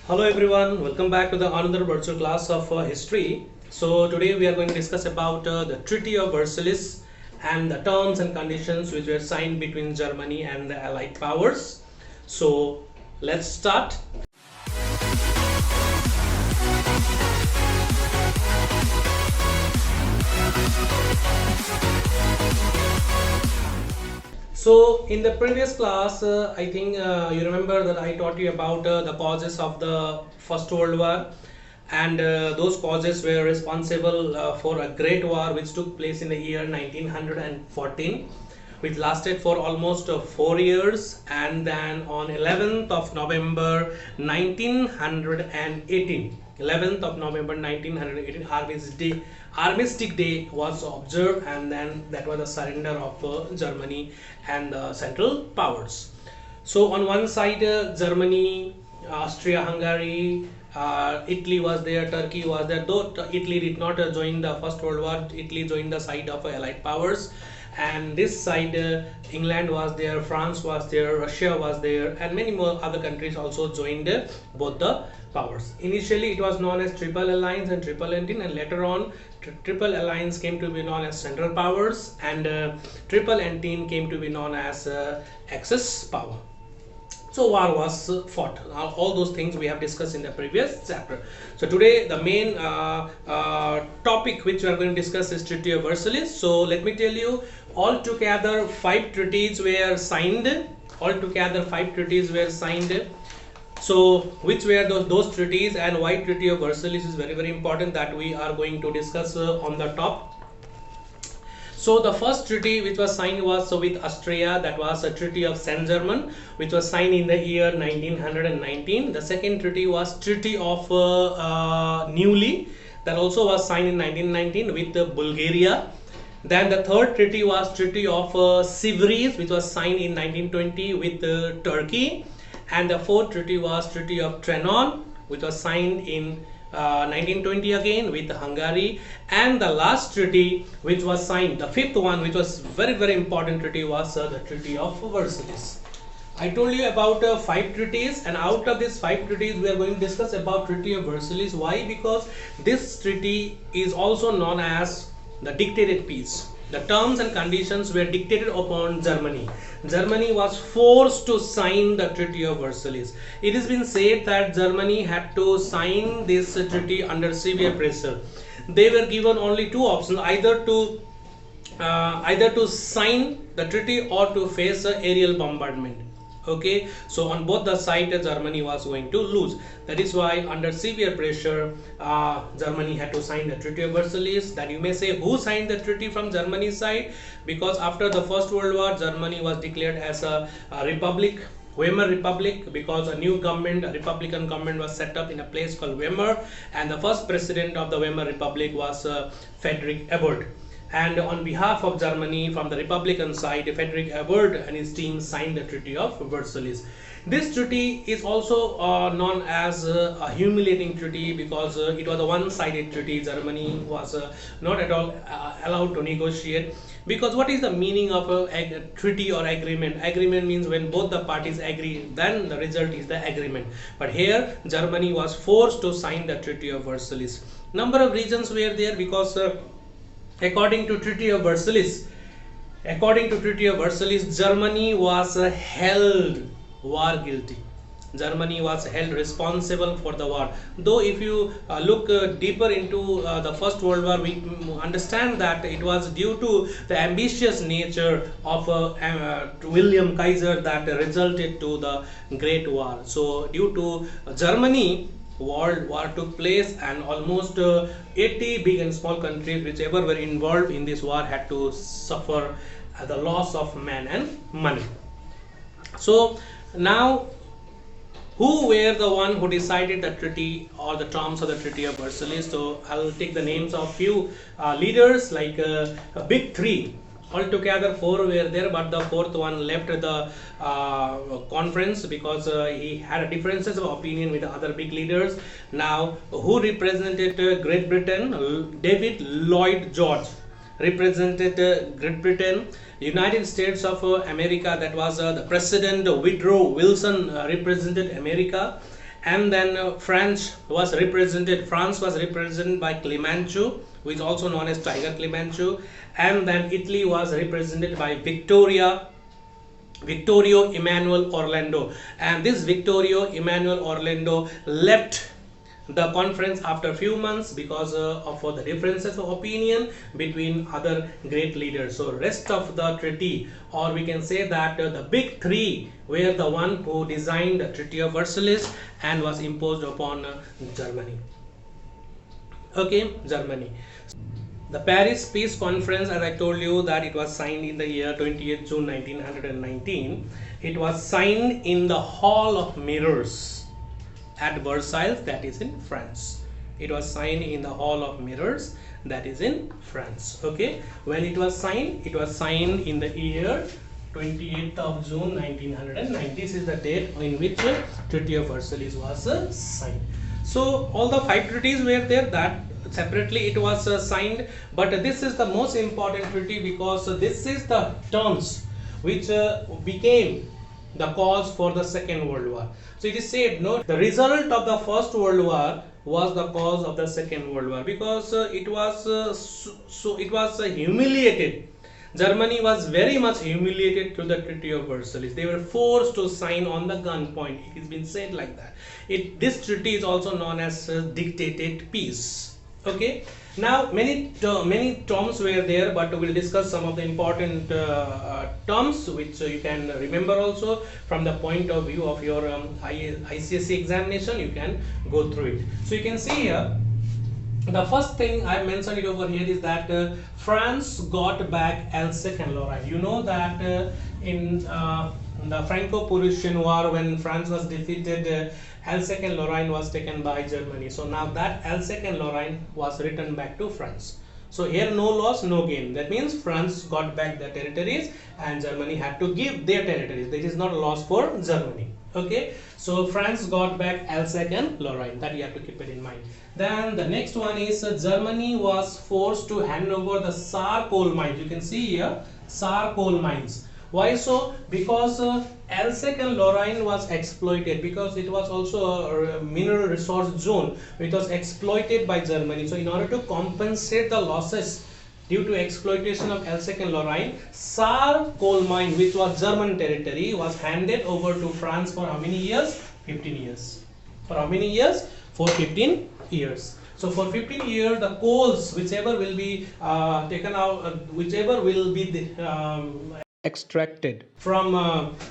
Hello everyone, welcome back to the another virtual class of history. So today we are going to discuss about the Treaty of Versailles and the terms and conditions which were signed between Germany and the Allied powers. So let's start. So in the previous class, I think you remember that I taught you about the causes of the First World War, and those causes were responsible for a great war which took place in the year 1914, which lasted for almost 4 years, and then on 11th of November 1918. 11th of November 1918, Armistice Day was observed, and then that was the surrender of Germany and the Central Powers. So on one side, Germany, Austria-Hungary, Italy was there, Turkey was there. Though Italy did not join the First World War, Italy joined the side of Allied powers. And this side, England was there, France was there, Russia was there, and many more other countries also joined both the powers. Initially, it was known as Triple Alliance and Triple Entente, and later on, Triple Alliance came to be known as Central Powers, and Triple Entente came to be known as Axis Power. So war was fought. All those things we have discussed in the previous chapter. So today the main topic which we are going to discuss is Treaty of Versailles. So let me tell you, altogether 5 treaties were signed. Altogether 5 treaties were signed. So which were those treaties, and why Treaty of Versailles is very, very important, that we are going to discuss on the top. So the first treaty which was signed was with Austria, that was a Treaty of Saint-Germain, which was signed in the year 1919. The second treaty was Treaty of Neuilly, that also was signed in 1919 with Bulgaria. Then the third treaty was Treaty of Sèvres, which was signed in 1920 with Turkey. And the fourth treaty was Treaty of Trianon, which was signed in 1920 again with Hungary. And the last treaty which was signed, the fifth one, which was very, very important treaty, was the Treaty of Versailles. I told you about 5 treaties, and out of these 5 treaties we are going to discuss about Treaty of Versailles. Why? Because this treaty is also known as the dictated peace. The terms and conditions were dictated upon Germany. Germany was forced to sign the Treaty of Versailles. It has been said that Germany had to sign this treaty under severe pressure. They were given only 2 options, either to sign the treaty or to face aerial bombardment. Okay, so on both the sides Germany was going to lose. That is why under severe pressure Germany had to sign the Treaty of Versailles. That you may say, who signed the treaty from Germany's side? Because after the First World War, Germany was declared as a republic, Weimar Republic, because a new government, a Republican government, was set up in a place called Weimar, and the first president of the Weimar Republic was Friedrich Ebert. And on behalf of Germany, from the Republican side, Friedrich Ebert and his team signed the Treaty of Versailles. This treaty is also known as a humiliating treaty, because it was a one-sided treaty. Germany was not at all allowed to negotiate. Because what is the meaning of a treaty or agreement? Agreement means when both the parties agree, then the result is the agreement. But here Germany was forced to sign the Treaty of Versailles. Number of reasons were there, because according to Treaty of Versailles, Germany was held war guilty. Germany was held responsible for the war. Though if you look deeper into the First World War, we understand that it was due to the ambitious nature of William Kaiser that resulted to the Great War. So due to Germany, World War took place, and almost 80 big and small countries whichever were involved in this war had to suffer the loss of men and money. So now, who were the one who decided the treaty or the terms of the Treaty of Versailles? So I'll take the names of few leaders, like big 3. Altogether 4 were there, but the 4th one left the conference because he had differences of opinion with the other big leaders. Now, who represented Great Britain? David Lloyd George represented Great Britain. United States of America, that was the President Woodrow Wilson represented America. And then France was represented by Clemenceau, which is also known as Tiger Clemenceau. And then Italy was represented by Vittorio Emanuele Orlando, and this Vittorio Emanuele Orlando left the conference after a few months because of the differences of opinion between other great leaders. So rest of the treaty, or we can say that the big three were the one who designed the Treaty of Versailles and was imposed upon Germany. Okay, Germany. The Paris Peace Conference, as I told you, that it was signed in the year 28th June 1919. It was signed in the Hall of Mirrors at Versailles, that is in France. It was signed in the Hall of Mirrors, that is in France. Okay, when it was signed in the year 28th of June 1990. This is the date in which Treaty of Versailles was signed. So all the 5 treaties were there, that separately it was signed, but this is the most important treaty because this is the terms which became the cause for the Second World War. So it is said, no, the result of the First World War was the cause of the Second World War, because it was humiliated. Germany was very much humiliated through the Treaty of Versailles. They were forced to sign on the gunpoint. It has been said like that. This treaty is also known as dictated peace. Okay. Now many terms were there, but we will discuss some of the important terms which you can remember also from the point of view of your ICSE examination. You can go through it. So you can see here, the first thing I mentioned it over here is that France got back Alsace and Lorraine. You know that in the Franco-Prussian War, when France was defeated, Alsace and Lorraine was taken by Germany. So now that Alsace and Lorraine was returned back to France. So here no loss, no gain. That means France got back the territories and Germany had to give their territories. This is not a loss for Germany. Okay, so France got back Alsace and Lorraine. That you have to keep it in mind. Then the next one is Germany was forced to hand over the Saar coal mines. You can see here Saar coal mines. Why so? Because Alsace and Lorraine was exploited, because it was also a mineral resource zone. It was exploited by Germany. So in order to compensate the losses due to exploitation of Alsace and Lorraine, Saar coal mine, which was German territory, was handed over to France for how many years? 15 years. For how many years? For 15 years. So for 15 years, the coals, whichever will be taken out, whichever will be extracted from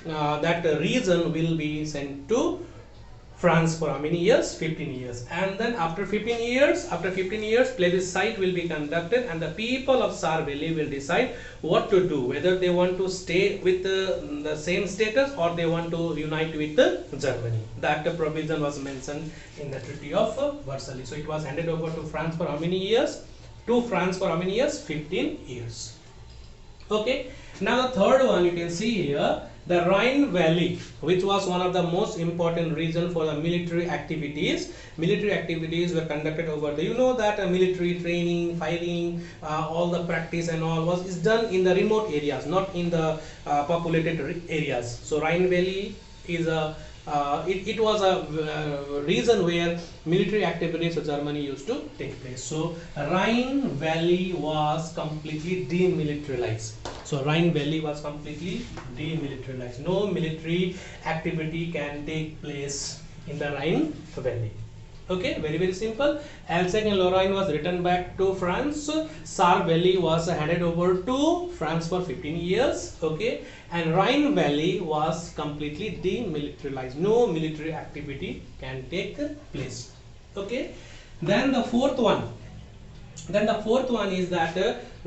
that region, will be sent to France for how many years? 15 years. And then after 15 years, plebiscite will be conducted, and the people of Saar Valley will decide what to do, whether they want to stay with the same status or they want to unite with Germany. That provision was mentioned in the Treaty of Versailles. So it was handed over to France for how many years? 15 years. Okay. Now the third one, you can see here, the Rhine Valley, which was one of the most important region for the military activities. Military activities were conducted over there. You know that military training, firing, all the practice and all is done in the remote areas, not in the populated areas. So Rhine Valley is a it was a region where military activities of Germany used to take place. So Rhine Valley was completely demilitarized. So Rhine Valley was completely demilitarized. No military activity can take place in the Rhine Valley. Okay, very, very simple. Alsace and Lorraine was returned back to France. Saar Valley was handed over to France for 15 years. Okay, and Rhine Valley was completely demilitarized. No military activity can take place. Okay, then the fourth one is that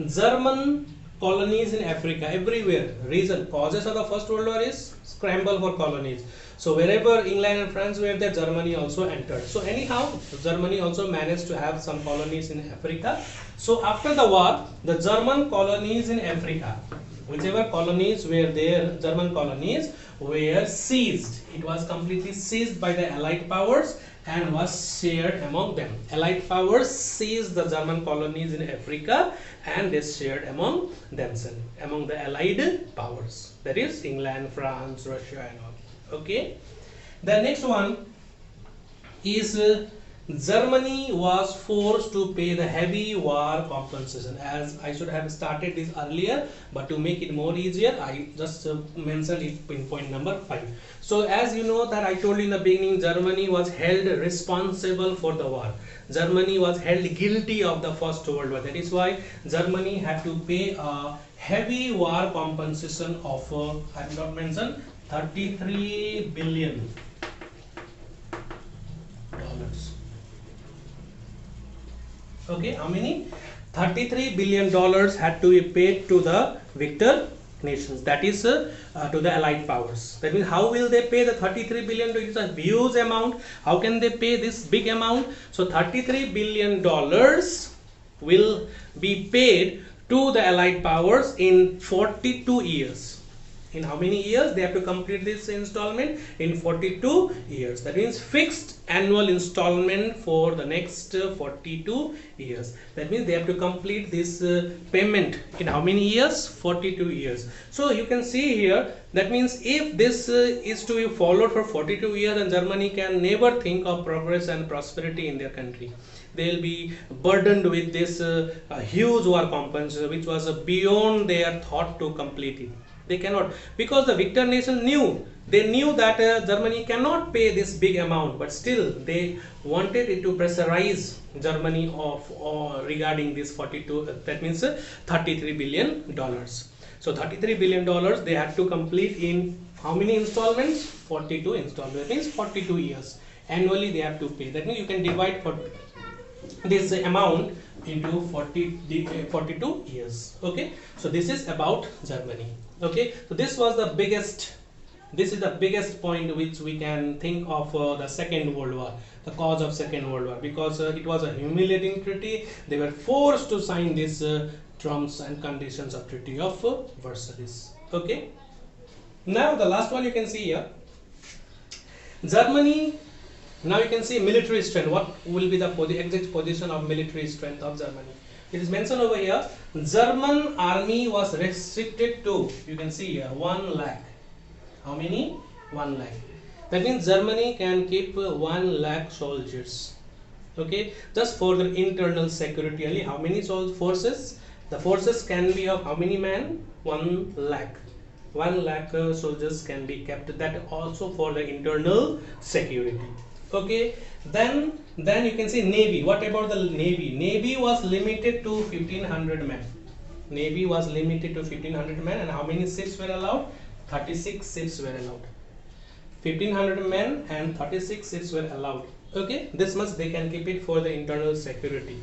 German colonies in Africa, everywhere. Reason, causes of the First World War is scramble for colonies. So wherever England and France were there, Germany also entered. So anyhow, Germany also managed to have some colonies in Africa. So after the war, the German colonies in Africa, whichever colonies were there, German colonies were seized. It was completely seized by the Allied powers and was shared among them. Allied powers seized the German colonies in Africa and they shared among themselves, among the Allied powers. That is England, France, Russia and all. Okay. The next one is Germany was forced to pay the heavy war compensation. As I should have started this earlier, but to make it more easier, I just mentioned it in point number 5. So as you know that I told you in the beginning, Germany was held responsible for the war. Germany was held guilty of the First World War. That is why Germany had to pay a heavy war compensation of I have not mentioned 33 billion dollars. Okay, how many? 33 billion dollars had to be paid to the victor nations, that is to the allied powers. That means how will they pay the 33 billion? It is a huge amount. How can they pay this big amount? So 33 billion dollars will be paid to the allied powers in 42 years. In how many years they have to complete this installment? In 42 years. That means fixed annual installment for the next 42 years. That means they have to complete this payment in how many years? 42 years. So you can see here, that means if this is to be followed for 42 years, then Germany can never think of progress and prosperity in their country. They will be burdened with this huge war compensation, which was beyond their thought to complete it. They cannot, because the victor nation knew that Germany cannot pay this big amount, but still they wanted it to pressurize Germany of regarding this 42, that means 33 billion dollars. So 33 billion dollars they had to complete in how many installments? 42 installments. That means 42 years annually they have to pay. That means you can divide for this amount into 42 years. Okay, so this is about Germany. Okay, so this is the biggest point which we can think of the Second World War, the cause of Second World War, because it was a humiliating treaty. They were forced to sign these terms and conditions of Treaty of Versailles. Okay, now the last one you can see here, Germany. Now you can see military strength. What will be the exact position of military strength of Germany? It is mentioned over here. German army was restricted to, you can see here, 1 lakh. How many? 1 lakh. That means Germany can keep 1 lakh soldiers. Okay, just for the internal security only. How many forces? The forces can be of how many men? 1 lakh. 1 lakh soldiers can be kept. That also for the internal security. Okay, then you can see navy. What about the navy? Navy was limited to 1500 men. Navy was limited to 1500 men, and how many ships were allowed? 36 ships were allowed. 1500 men and 36 ships were allowed. Okay, this much they can keep it for the internal security.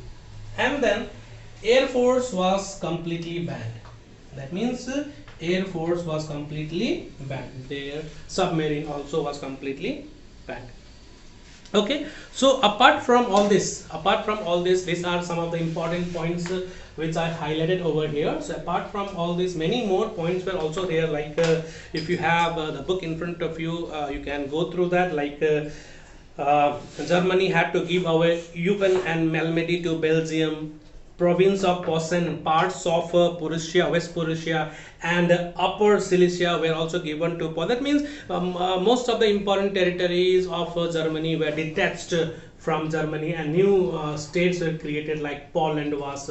And then air force was completely banned. That means air force was completely banned. Their submarine also was completely banned. Okay, so apart from all this, these are some of the important points which I highlighted over here. So apart from all this, many more points were also there, like if you have the book in front of you, you can go through that, like Germany had to give away Eupen and Malmedy to Belgium, province of Posen, parts of Prussia, West Prussia and Upper Silesia were also given to Poland. That means most of the important territories of Germany were detached from Germany, and new states were created, like Poland was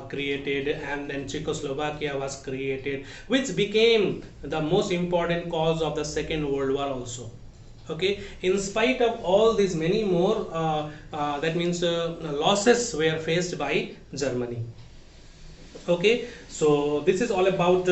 created, and then Czechoslovakia was created, which became the most important cause of the Second World War also. Okay, in spite of all these, many more that means losses were faced by Germany. Okay, so this is all about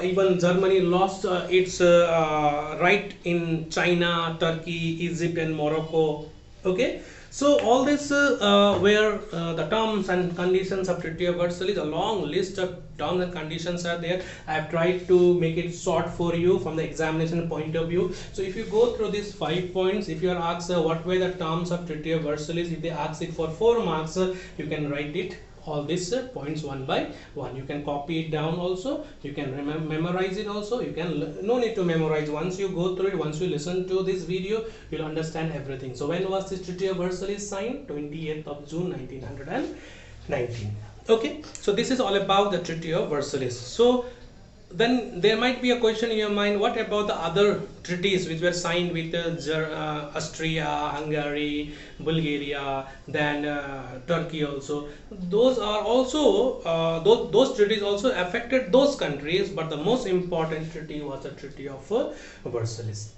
even Germany lost its right in China, Turkey, Egypt and Morocco. Okay, so all this where the terms and conditions of Treaty of Versailles, a long list of terms and conditions are there. I have tried to make it short for you from the examination point of view. So if you go through these 5 points, if you are asked what were the terms of Treaty of Versailles, if they ask it for 4 marks, you can write it all these points one by one. You can copy it down also, you can memorize it also. You can no need to memorize. Once you go through it, once you listen to this video, you'll understand everything. So when was this Treaty of Versailles signed? 28th of June 1919. Okay, so this is all about the Treaty of Versailles. So then there might be a question in your mind, what about the other treaties which were signed with Austria, Hungary, Bulgaria, then Turkey also? Those are also those treaties also affected those countries, but the most important treaty was the Treaty of Versailles.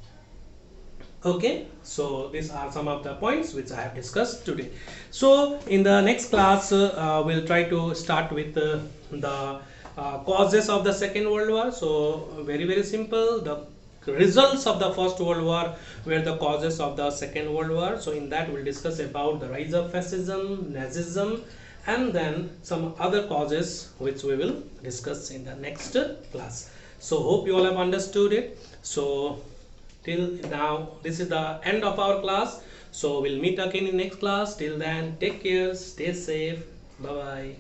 Okay, so these are some of the points which I have discussed today. So in the next class we'll try to start with the causes of the Second World War. So very simple, the results of the First World War were the causes of the Second World War. So in that we'll discuss about the rise of fascism, Nazism, and then some other causes which we will discuss in the next class. So hope you all have understood it. So till now this is the end of our class, so we'll meet again in next class. Till then, take care, stay safe, bye bye.